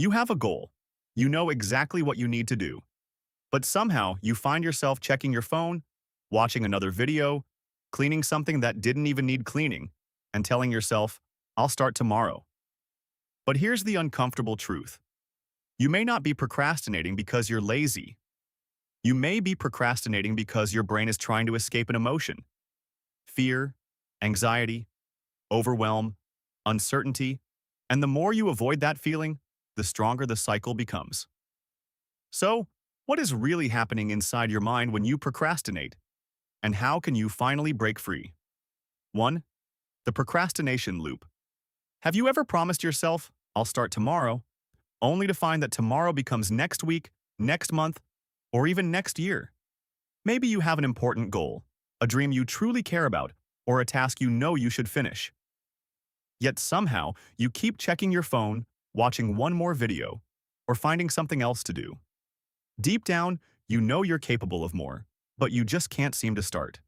You have a goal. You know exactly what you need to do. But somehow you find yourself checking your phone, watching another video, cleaning something that didn't even need cleaning, and telling yourself, I'll start tomorrow. But here's the uncomfortable truth. You may not be procrastinating because you're lazy. You may be procrastinating because your brain is trying to escape an emotion. Fear, anxiety, overwhelm, uncertainty, and the more you avoid that feeling, the stronger the cycle becomes. So, what is really happening inside your mind when you procrastinate? And how can you finally break free? 1. The procrastination loop. Have you ever promised yourself, I'll start tomorrow, only to find that tomorrow becomes next week, next month, or even next year? Maybe you have an important goal, a dream you truly care about, or a task you know you should finish. Yet somehow, you keep checking your phone, watching one more video, or finding something else to do. Deep down, you know you're capable of more, but you just can't seem to start.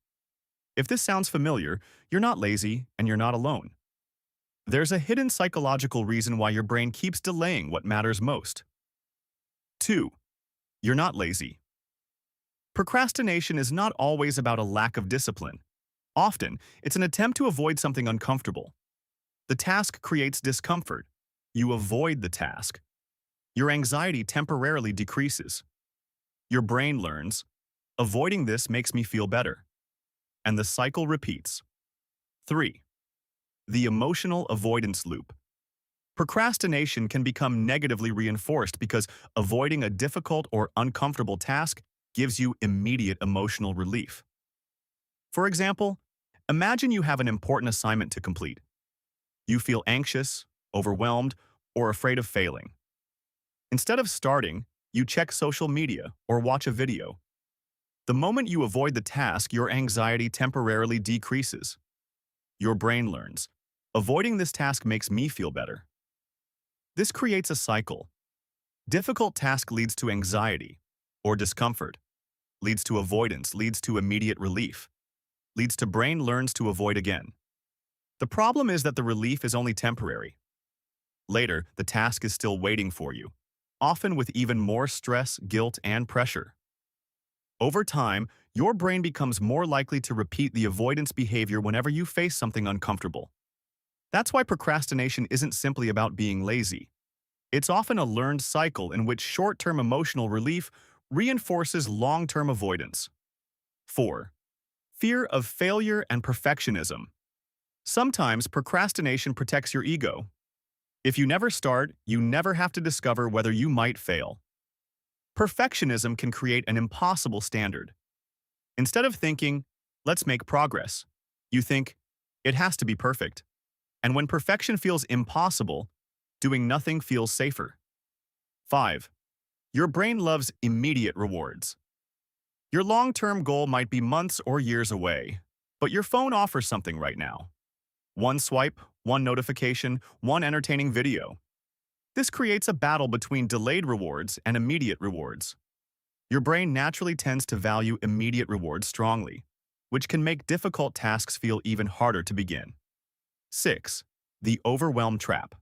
If this sounds familiar, you're not lazy and you're not alone. There's a hidden psychological reason why your brain keeps delaying what matters most. 2. You're not lazy. Procrastination is not always about a lack of discipline. Often, it's an attempt to avoid something uncomfortable. The task creates discomfort. You avoid the task. Your anxiety temporarily decreases. Your brain learns, avoiding this makes me feel better. And the cycle repeats. 3. The emotional avoidance loop. Procrastination can become negatively reinforced because avoiding a difficult or uncomfortable task gives you immediate emotional relief. For example, imagine you have an important assignment to complete. You feel anxious, overwhelmed, or afraid of failing. Instead of starting, you check social media or watch a video. The moment you avoid the task, your anxiety temporarily decreases. Your brain learns, avoiding this task makes me feel better. This creates a cycle. Difficult task leads to anxiety or discomfort, leads to avoidance, leads to immediate relief, leads to brain learns to avoid again. The problem is that the relief is only temporary. Later, the task is still waiting for you, often with even more stress, guilt, and pressure. Over time, your brain becomes more likely to repeat the avoidance behavior whenever you face something uncomfortable. That's why procrastination isn't simply about being lazy. It's often a learned cycle in which short-term emotional relief reinforces long-term avoidance. 4. Fear of failure and perfectionism. Sometimes procrastination protects your ego. If you never start, you never have to discover whether you might fail. Perfectionism can create an impossible standard. Instead of thinking, let's make progress, you think, it has to be perfect. And when perfection feels impossible, doing nothing feels safer. 5. Your brain loves immediate rewards. Your long-term goal might be months or years away, but your phone offers something right now. One swipe, one notification, one entertaining video. This creates a battle between delayed rewards and immediate rewards. Your brain naturally tends to value immediate rewards strongly, which can make difficult tasks feel even harder to begin. 6. The overwhelm trap.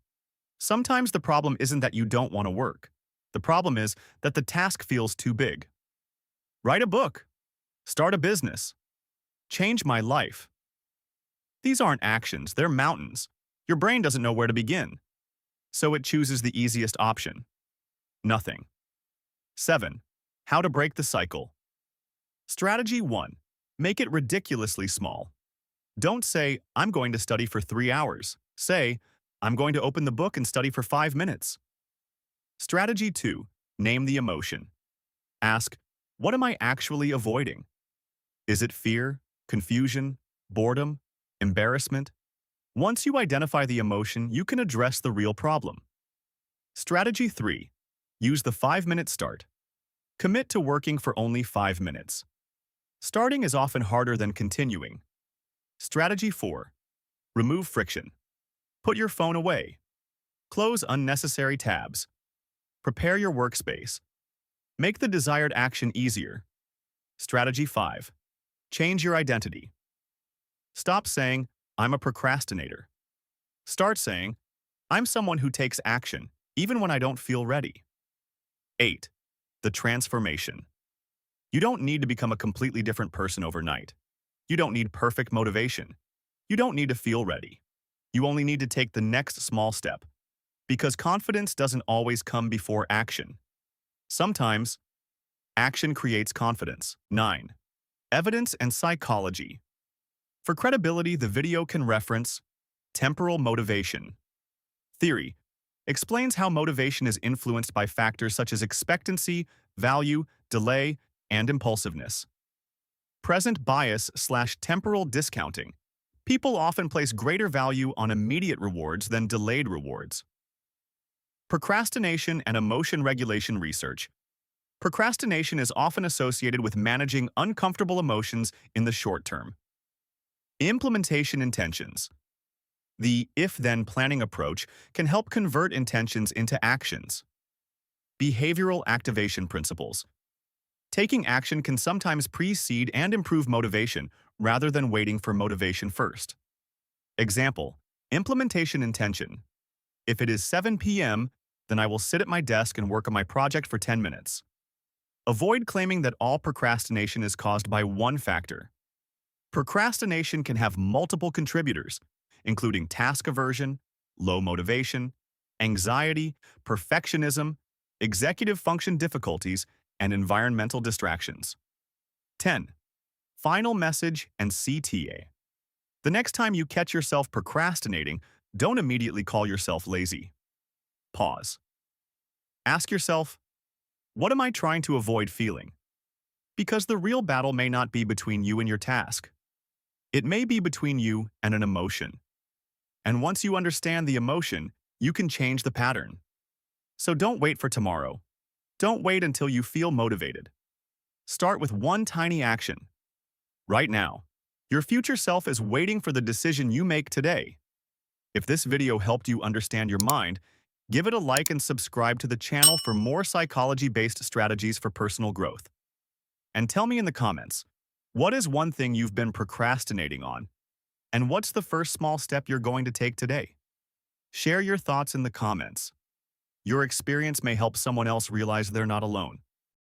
Sometimes the problem isn't that you don't want to work. The problem is that the task feels too big. Write a book. Start a business. Change my life. These aren't actions, they're mountains. Your brain doesn't know where to begin. So it chooses the easiest option. Nothing. 7. How to break the cycle. Strategy 1. Make it ridiculously small. Don't say, I'm going to study for 3 hours. Say, I'm going to open the book and study for 5 minutes. Strategy 2. Name the emotion. Ask, what am I actually avoiding? Is it fear, confusion, boredom, embarrassment? Once you identify the emotion, you can address the real problem. Strategy 3. Use the 5-minute start. Commit to working for only 5 minutes. Starting is often harder than continuing. Strategy 4. Remove friction. Put your phone away. Close unnecessary tabs. Prepare your workspace. Make the desired action easier. Strategy 5. Change your identity. Stop saying, I'm a procrastinator. Start saying, I'm someone who takes action, even when I don't feel ready. 8. The transformation. You don't need to become a completely different person overnight. You don't need perfect motivation. You don't need to feel ready. You only need to take the next small step, because confidence doesn't always come before action. Sometimes, action creates confidence. 9. Evidence and psychology. For credibility, the video can reference temporal motivation. Theory explains how motivation is influenced by factors such as expectancy, value, delay, and impulsiveness. Present bias/temporal discounting. People often place greater value on immediate rewards than delayed rewards. Procrastination and emotion regulation research. Procrastination is often associated with managing uncomfortable emotions in the short term. Implementation intentions. The if-then planning approach can help convert intentions into actions. Behavioral activation principles. Taking action can sometimes precede and improve motivation rather than waiting for motivation first. Example, implementation intention. If it is 7 p.m., then I will sit at my desk and work on my project for 10 minutes. Avoid claiming that all procrastination is caused by one factor. Procrastination can have multiple contributors, including task aversion, low motivation, anxiety, perfectionism, executive function difficulties, and environmental distractions. 10. Final message and CTA. The next time you catch yourself procrastinating, don't immediately call yourself lazy. Pause. Ask yourself, what am I trying to avoid feeling? Because the real battle may not be between you and your task. It may be between you and an emotion. And once you understand the emotion, you can change the pattern. So don't wait for tomorrow. Don't wait until you feel motivated. Start with one tiny action. Right now, your future self is waiting for the decision you make today. If this video helped you understand your mind, give it a like and subscribe to the channel for more psychology-based strategies for personal growth. And tell me in the comments, what is one thing you've been procrastinating on? And what's the first small step you're going to take today? Share your thoughts in the comments. Your experience may help someone else realize they're not alone.